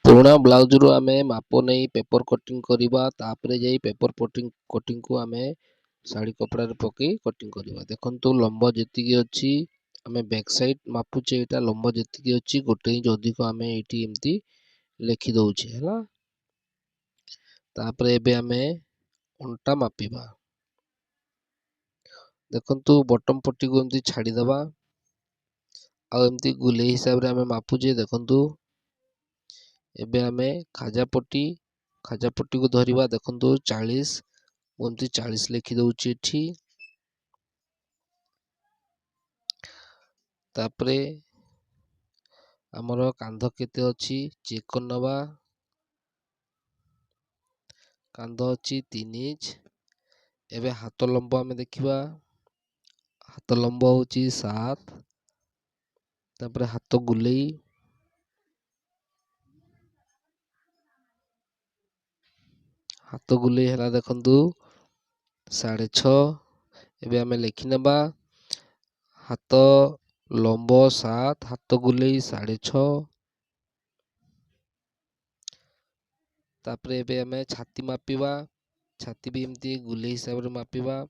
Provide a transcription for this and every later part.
पुराना ब्लाउज रू आमे माप नहीं पेपर कटिंग करिबा तापरे जाई पेपर कटिंग को आमे साड़ी कपड़ा रे पकई कटिंग करिबा। देखंतु लंब जेतिकी अछि आमे बैक साइड मापुचे एटा लंब जेतिकी अछि गोटे इंच अधिक आमे एठी एम्ति लिखि दउछे हला। तापरे एबे आमे अंटा मापिबा। देखंतु बॉटम पट्टी को एम्ति छाडी दबा आ एम्ति गुले हिसाब रे आमे मापुचे। देखंतु एबे आमे खाजा पट्टी को धरिबा। देखंतु 40 एम्ति 40 लिखि दउछी एठी। तापरे हमर कांध केते अछि चेक करनबा। कांध अछि 3 इंच। एबे हाथ लंब आमे देखिबा। हाथ लंब होची 7। तापरे हाथ गुलेई हला देखंतु 6.5। एबे आमे लिखि नबा हाथ लंब 7 हाथ गुलेई 6.5। तापरे एबे आमे छाती मापिबा। छाती भी एम्ति गुलेई हिसाब रे मापिबा।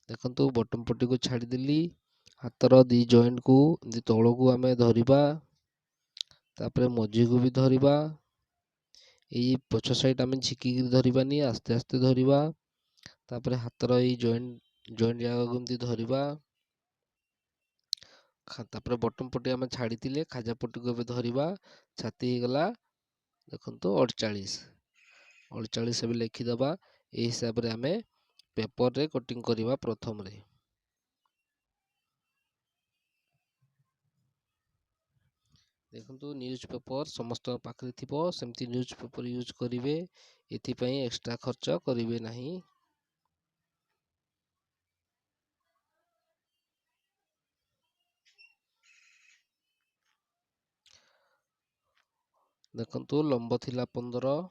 देखंतु बॉटम पट्टी को छाडी देली। हाथर दी जॉइंट को एम्ति तळको आमे धरिबा। तापरे मझी को भी धरिबा। एई पछ साइड आमे झिकी के धरिबानी आस्ते आस्ते धरिबा। तापरे हाथर एई जॉइंट जागा को एम्ति धरिबा। तापरे बॉटम पट्टी आमे छाडी थिले खाजा पट्टी को एबे धरिबा। छाती हे गला देखंतु 48 एबे लिखि दबा। एई हिसाब रे आमे पेपर रे कटिंग करिबा प्रथम रे। देखंतु न्यूज पेपर समस्त पाखरे थिबो सेमती न्यूज पेपर यूज करिवे। एथि पई एक्स्ट्रा खर्च करिवे नाही। देखंतु लंब थिला 15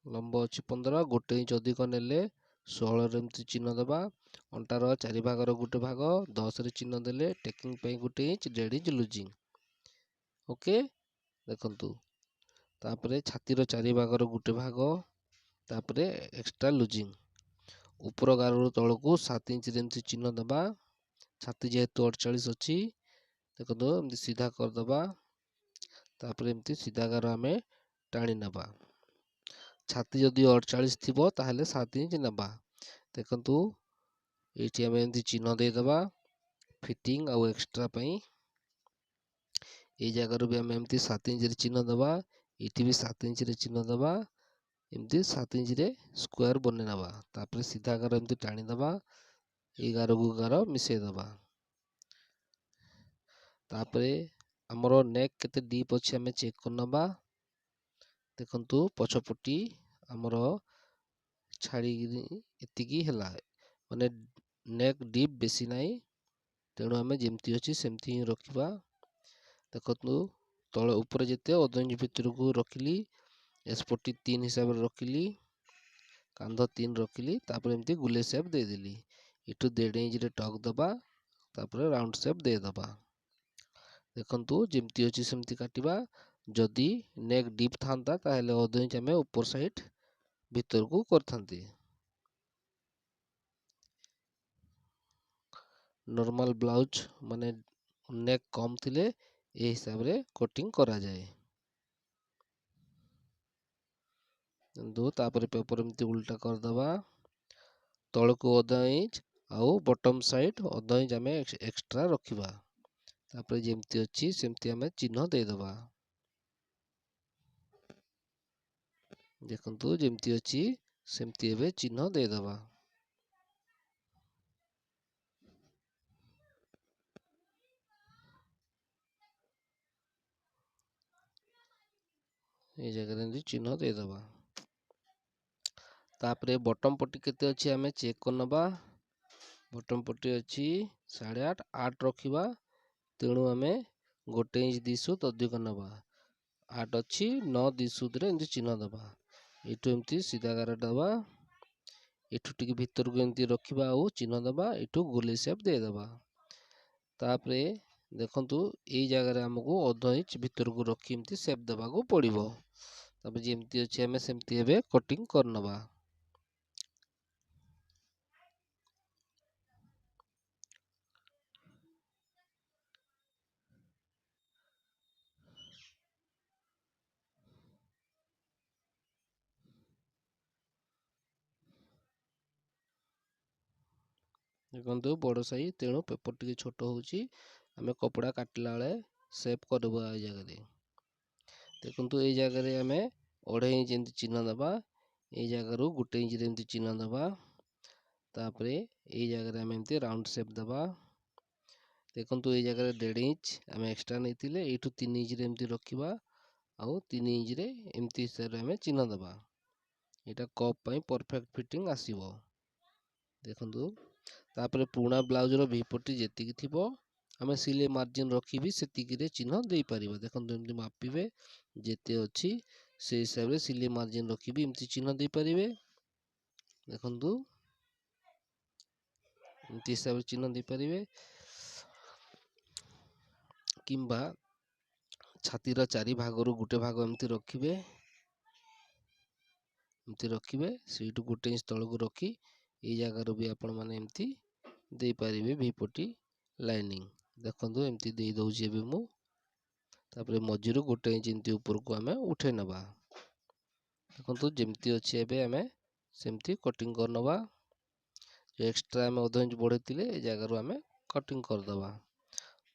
लंब अछि 15 गोटे इंच अधिक नेले 16 रे एम्ति चिन्ह दबा। अंटार चारि भागर गोटे भाग 10 रे चिन्ह देले टेकिंग पई गोटे इंच 1.5 इंच लूजिंग। ओके देखंतु तापरे छाती रो चारि भागर गोटे भाग तापरे एक्स्ट्रा लूजिंग। ऊपर गार रो तळको 7 इंच रे एम्ति चिन्ह दबा। छाती जेहेतु 48 अछि देखंतु एम्ति सीधा कर दबा। तापरे एम्ति सीधा गार आमे टाणी नबा। छाती जदि 48 थिबो ताहले 7 इंच नबा। देखंतु एठी आमे एम्ति चिन्ह दे दबा फिटिंग आ एक्स्ट्रा पई। एई जगह रो भी आमे एम्ति 7 इंच रे चिन्ह दबा। एठी भी 7 इंच रे चिन्ह दबा। एम्ति 7 इंच रे स्क्वायर बने नबा। तापरे सीधा गार एम्ति टाणी दबा। एई गार को गार मिसे दबा। तापरे हमरो नेक केते डीप अछि आमे चेक करनबा। देखंतु पछपट्टी हमरो छाड़ी एतिकी हला माने नेक डीप बेसी नाही। तेणु आमे जेमती अछि सेमती ही रखिबा। देखंतु तळे ऊपर जेते 1.5 इंच भितर को रखिली। एसपट्टी 3 हिसाब रे रखिली। कांध 3 रखिली। तापरे एमती गुले शेप दे देली। इटू 1.5 इंच रे टक दबा। तापरे राउंड शेप दे दबा। देखंतु जेमती अछि सेमती काटिबा। जदि नेक डीप थांता ताहेले 1.5 इंच आमे ऊपर साइड भीतर को करथांती। नॉर्मल ब्लाउज माने नेक कम थिले ए हिसाब रे कटिंग करा जाए। दो तापरे पेपर एमती उल्टा कर दबा। तळ को 1.5 इंच आउ बॉटम साइड 1.5 इंच आमे एक्स्ट्रा रखिबा। तापरे जेमती अछि सेमती आमे चिन्ह दे दबा। देखंतु जेमती अछि सेमती एबे चिन्ह दे दबा। ए जगह रे चिन्ह दे दबा। तापरे बॉटम पट्टी केते अछि आमे चेक करनबा। बॉटम पट्टी अछि 8.5 8 रखिबा। तेणु आमे गोटे इंच दिसुत अधिक नबा। 8 अछि 9 दिसुत रे एमती चिन्ह दबा। एठू एमती सीधा गार दबा। एठू टिके भीतर को एमती रखिबा आउ चिन्ह दबा। एठू गोले शेप दे दबा। तापरे ଦେଖନ୍ତୁ ଏଇ ଜାଗାରେ ଆମକୁ ଅଧ ଇଞ୍ଚ ଭିତରକୁ ରଖି ଏମିତି ସେପ୍ ଦେବାକୁ ପଡ଼ିବ। ତାପରେ ଯେମିତି ଅଛି ଆମେ ସେମିତି ଏବେ କଟିଂ କରିନେବା। ଦେଖନ୍ତୁ ବଡ଼ ସାଇଜ୍, ତେଣୁ ପେପର ଟିକେ ଛୋଟ ହେଉଛି। ଆମେ କପଡ଼ା କାଟିଲା ବେଳେ ସେପ୍ କରିବା ଏଇ ଜାଗାରେ। ଦେଖନ୍ତୁ ଏଇ ଜାଗାରେ ଆମେ 1.5 ଇଞ୍ଚ ଏମିତି ଚିହ୍ନ ଦେବା। ଏଇ ଜାଗାରୁ 1 ଇଞ୍ଚରେ ଏମିତି ଚିହ୍ନ ଦେବା। ତାପରେ ଏଇ ଜାଗାରେ ଆମେ ଏମିତି ରାଉଣ୍ଡ ସେପ୍ ଦେବା। ଦେଖନ୍ତୁ ଏଇ ଜାଗାରେ 1.5 ଇଞ୍ଚ ଆମେ ଏକ୍ସଟ୍ରା ନେଇଥିଲେ, ଏଇଠୁ 3 ଇଞ୍ଚରେ ଏମିତି ରଖିବା। ଆଉ 3 ଇଞ୍ଚରେ ଏମିତି ହିସାବରେ ଆମେ ଚିହ୍ନ ଦେବା। ଏଇଟା କପ୍ ପାଇଁ ପରଫେକ୍ଟ ଫିଟିଂ ଆସିବ। ଦେଖନ୍ତୁ ତାପରେ ପୁରୁଣା ବ୍ଲାଉଜର ଭିପଟି ଯେତିକି ଥିବ ଆମେ ସିଲେଇ ମାର୍ଜିନ୍ ରଖିବି ସେତିକିରେ ଚିହ୍ନ ଦେଇପାରିବା। ଦେଖନ୍ତୁ ଏମିତି ମାପିବେ, ଯେତେ ଅଛି ସେଇ ହିସାବରେ ସିଲେଇ ମାର୍ଜିନ୍ ରଖିବି ଏମିତି ଚିହ୍ନ ଦେଇପାରିବେ। ଦେଖନ୍ତୁ ଏମିତି ହିସାବରେ ଚିହ୍ନ ଦେଇପାରିବେ। କିମ୍ବା ଛାତିର 4 ଭାଗରୁ ଗୋଟେ ଭାଗ ଏମିତି ରଖିବେ। ସେଇଠୁ 1 ଇଞ୍ଚ ତଳକୁ ରଖି ଏଇ ଜାଗାରୁ ବି ଆପଣମାନେ ଏମିତି ଦେଇପାରିବେ ଭିପଟି ଲାଇନିଂ। ଦେଖନ୍ତୁ ଏମିତି ଦେଇ ଦେଉଛି ଏବେ ମୁଁ। ତାପରେ ମଝିରୁ 1 ଇଞ୍ଚ ଏମିତି ଉପରକୁ ଆମେ ଉଠେଇ ନେବା। ଦେଖନ୍ତୁ ଯେମିତି ଅଛି ଏବେ ଆମେ ସେମିତି କଟିଂ କରିନେବା। ଏକ୍ସଟ୍ରା ଆମେ ଅଧ ଇଞ୍ଚ ବଢ଼େଇଥିଲେ ଏ ଜାଗାରୁ ଆମେ କଟିଂ କରିଦେବା।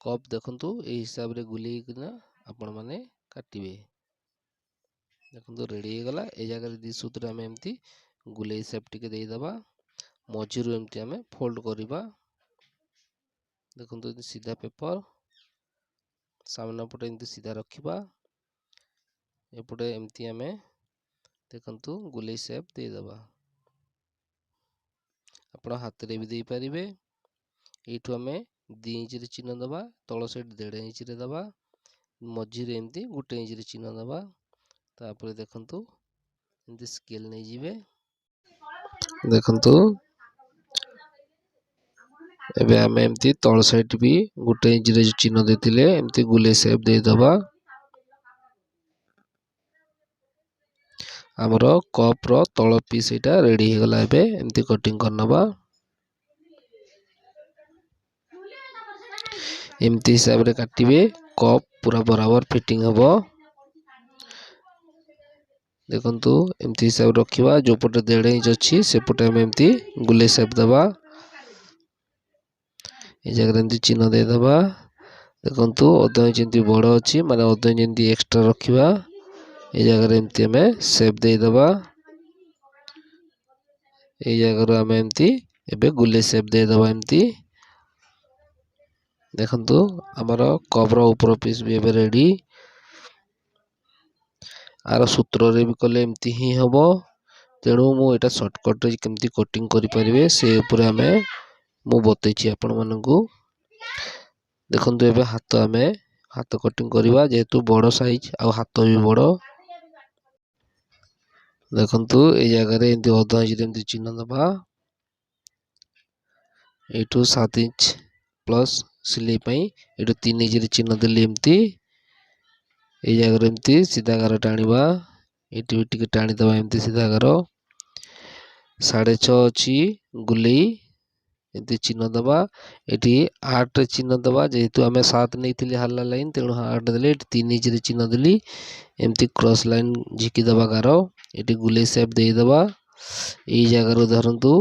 କପ୍ ଦେଖନ୍ତୁ ଏଇ ହିସାବରେ ଗୁଲେଇକିନା ଆପଣମାନେ କାଟିବେ। ଦେଖନ୍ତୁ ରେଡ଼ି ହେଇଗଲା। ଏଇ ଜାଗାରେ 2 ସୁତରେ ଆମେ ଏମିତି ଗୁଲେଇ ସେପ୍ ଟିକେ ଦେଇଦେବା। ମଝିରୁ ଏମିତି ଆମେ ଫୋଲ୍ଡ କରିବା। ଦେଖନ୍ତୁ ଏମିତି ସିଧା ପେପର, ସାମ୍ନା ପଟେ ଏମିତି ସିଧା ରଖିବା। ଏପଟେ ଏମିତି ଆମେ ଦେଖନ୍ତୁ ଗୁଲେଇ ସେପ୍ ଦେଇଦେବା। ଆପଣ ହାତରେ ବି ଦେଇପାରିବେ। ଏଇଠୁ ଆମେ 2 ଇଞ୍ଚରେ ଚିହ୍ନ ଦେବା, ତଳ ସାଇଡ୍ 1.5 ଇଞ୍ଚରେ ଦେବା, ମଝିରେ ଏମିତି 1 ଇଞ୍ଚରେ ଚିହ୍ନ ଦେବା। ତାପରେ ଦେଖନ୍ତୁ ଏମିତି ସ୍କେଲ୍ ନେଇଯିବେ। ଦେଖନ୍ତୁ ଏବେ ଆମେ ଏମିତି ତଳ ସାଇଡ୍ ବି 1 ଇଞ୍ଚରେ ଚିହ୍ନ ଦେଇଥିଲେ ଏମିତି ଗୁଲେଇ ସେପ୍ ଦେଇଦେବା। ଆମର କପ୍ ର ତଳ ପିସ୍ ଏଇଟା ରେଡ଼ି ହେଇଗଲା। ଏବେ ଏମିତି କଟିଂ କରିନେବା। ଏମିତି ହିସାବରେ କାଟିବେ, କପ୍ ପୁରା ବରାବର ଫିଟିଂ ହେବ। ଦେଖନ୍ତୁ ଏମିତି ହିସାବରେ ରଖିବା। ଯୋଉ ପଟେ 1.5 ଇଞ୍ଚ ଅଛି ସେପଟେ ଆମେ ଏମିତି ଗୁଲେଇ ସେପ୍ ଦେବା। এই ଜାଗାରେ ଏମିତି ଚିହ୍ନ ଦେଇଦେବା। ଦେଖନ୍ତୁ ଅଧ ଇଞ୍ଚ ଏମିତି ବଡ଼ ଅଛି, ମାନେ ଅଧ ଇଞ୍ଚ ଏମିତି ଏକ୍ସଟ୍ରା ରଖିବା। এই ଜାଗାରେ ଏମିତି ଆମେ ସେପ୍ ଦେଇଦେବା। এই ଜାଗାରୁ ଆମେ ଏମିତି ଏବେ ଗୁଲେଇ ସେପ୍ ଦେଇଦେବା ଏମିତି। ଦେଖନ୍ତୁ ଆମର କପ୍ ର ଉପର ପିସ୍ ବି ଏବେ ରେଡ଼ି। ଆର ସୂତ୍ରରେ ବି କଲେ ଏମିତି ହିଁ ହେବ। ତେଣୁ ମୁଁ ଏଇଟା ସର୍ଟକଟ୍ରେ କେମିତି କଟିଂ କରିପାରିବେ ସେ ଉପରେ ମୁଁ ବତେଇଛି ଆପଣମାନଙ୍କୁ। ଦେଖନ୍ତୁ ଏବେ ହାତ କଟିଂ କରିବା, ଯେହେତୁ ବଡ଼ ସାଇଜ୍ ଆଉ ହାତ ବି ବଡ଼। ଦେଖନ୍ତୁ ଏଇ ଜାଗାରେ ଏମିତି ଅଧ ଇଞ୍ଚରେ ଏମିତି ଚିହ୍ନ ଦେବା। ଏଇଠୁ 7 ଇଞ୍ଚ ପ୍ଲସ୍ ସିଲେଇ ପାଇଁ ଏଇଠୁ 3 ଇଞ୍ଚରେ ଚିହ୍ନ ଦେଲି ଏମିତି। এই ଜାଗାରେ ଏମିତି ସିଧା ଗାର ଟାଣିବା। ଏଇଠି ବି ଟିକେ ଟାଣିଦେବା ଏମିତି ସିଧା ଗାର। 6.5 ଅଛି ଗୁଲେଇ ଏମିତି ଚିହ୍ନ ଦେବା। ଏଠି 8ରେ ଚିହ୍ନ ଦେବା, ଯେହେତୁ ଆମେ 7 ନେଇଥିଲି ହାଲା ଲାଇନ୍, ତେଣୁ 8 ଦେଲେ। ଏଠି 3 ଇଞ୍ଚରେ ଚିହ୍ନ ଦେଲି ଏମିତି କ୍ରସ୍ ଲାଇନ୍ ଝିକି ଦେବା ଗାର। ଏଠି ଗୁଲେଇ ସେପ୍ ଦେଇଦେବା। ଏଇ ଜାଗାରୁ ଧରନ୍ତୁ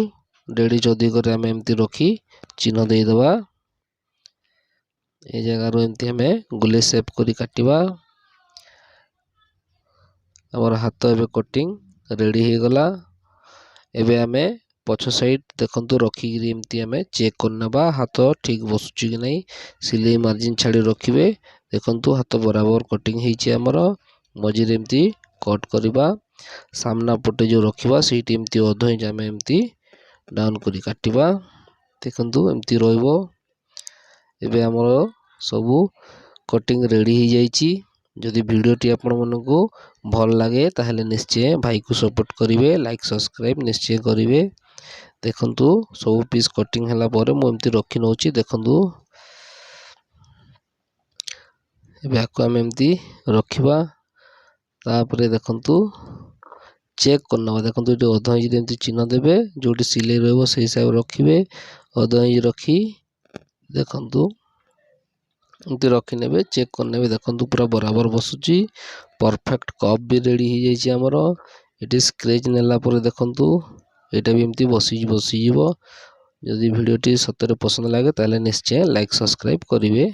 1.5 ଇଞ୍ଚ ଅଧିକରେ ଆମେ ଏମିତି ରଖି ଚିହ୍ନ ଦେଇଦେବା। এই ଜାଗାରୁ ଏମିତି ଆମେ ଗୁଲେଇ ସେପ୍ କରି କାଟିବା। ଆମର ହାତ ଏବେ କଟିଂ ରେଡ଼ି ହେଇଗଲା। ଏବେ ଆମେ ପଛ ସାଇଡ୍ ଦେଖନ୍ତୁ ରଖିକିରି ଏମିତି ଆମେ ଚେକ୍ କରିନେବା ହାତ ଠିକ୍ ବସୁଛି କି ନାହିଁ। ସିଲେଇ ମାର୍ଜିନ୍ ଛାଡ଼ି ରଖିବେ। ଦେଖନ୍ତୁ ହାତ ବରାବର କଟିଂ ହେଇଛି ଆମର। ମଝିରେ ଏମିତି କଟ୍ କରିବା। ସାମ୍ନା ପଟେ ଯେଉଁ ରଖିବା ସେଇଠି ଏମିତି ଅଧ ଇଞ୍ଚ ଆମେ ଏମିତି ଡାଉନ୍ କରି କାଟିବା। ଦେଖନ୍ତୁ ଏମିତି ରହିବ। ଏବେ ଆମର ସବୁ କଟିଂ ରେଡ଼ି ହେଇଯାଇଛି। ଯଦି ଭିଡ଼ିଓଟି ଆପଣମାନଙ୍କୁ ଭଲ ଲାଗେ ତାହେଲେ ନିଶ୍ଚୟ ଭାଇକୁ ସପୋର୍ଟ କରିବେ, ଲାଇକ୍ ସବସ୍କ୍ରାଇବ୍ ନିଶ୍ଚୟ କରିବେ। ଦେଖନ୍ତୁ ସବୁ ପିସ୍ କଟିଂ ହେଲା ପରେ ମୁଁ ଏମିତି ରଖି ନେଉଛି। ଦେଖନ୍ତୁ ଏବେ ଆକୁ ଆମେ ଏମିତି ରଖିବା। ତାପରେ ଦେଖନ୍ତୁ ଚେକ୍ କରିନେବା। ଦେଖନ୍ତୁ ଏଠି ଅଧ ଇଞ୍ଚରେ ଏମିତି ଚିହ୍ନ ଦେବେ, ଯେଉଁଠି ସିଲେଇ ରହିବ ସେଇ ହିସାବରେ ରଖିବେ। ଅଧ ଇଞ୍ଚ ରଖି ଦେଖନ୍ତୁ ଏମିତି ରଖିନେବେ, ଚେକ୍ କରିନେବେ। ଦେଖନ୍ତୁ ପୁରା ବରାବର ବସୁଛି, ପରଫେକ୍ଟ କପ୍ ବି ରେଡ଼ି ହେଇଯାଇଛି ଆମର। ଏଠି ସ୍କ୍ରେଚ୍ ନେଲା ପରେ ଦେଖନ୍ତୁ ଏଇଟା ବି ଏମିତି ବସିଯିବ। ଯଦି ଭିଡ଼ିଓଟି ସତରେ ପସନ୍ଦ ଲାଗେ ତାହେଲେ ନିଶ୍ଚୟ ଲାଇକ୍ ସବସ୍କ୍ରାଇବ୍ କରିବେ।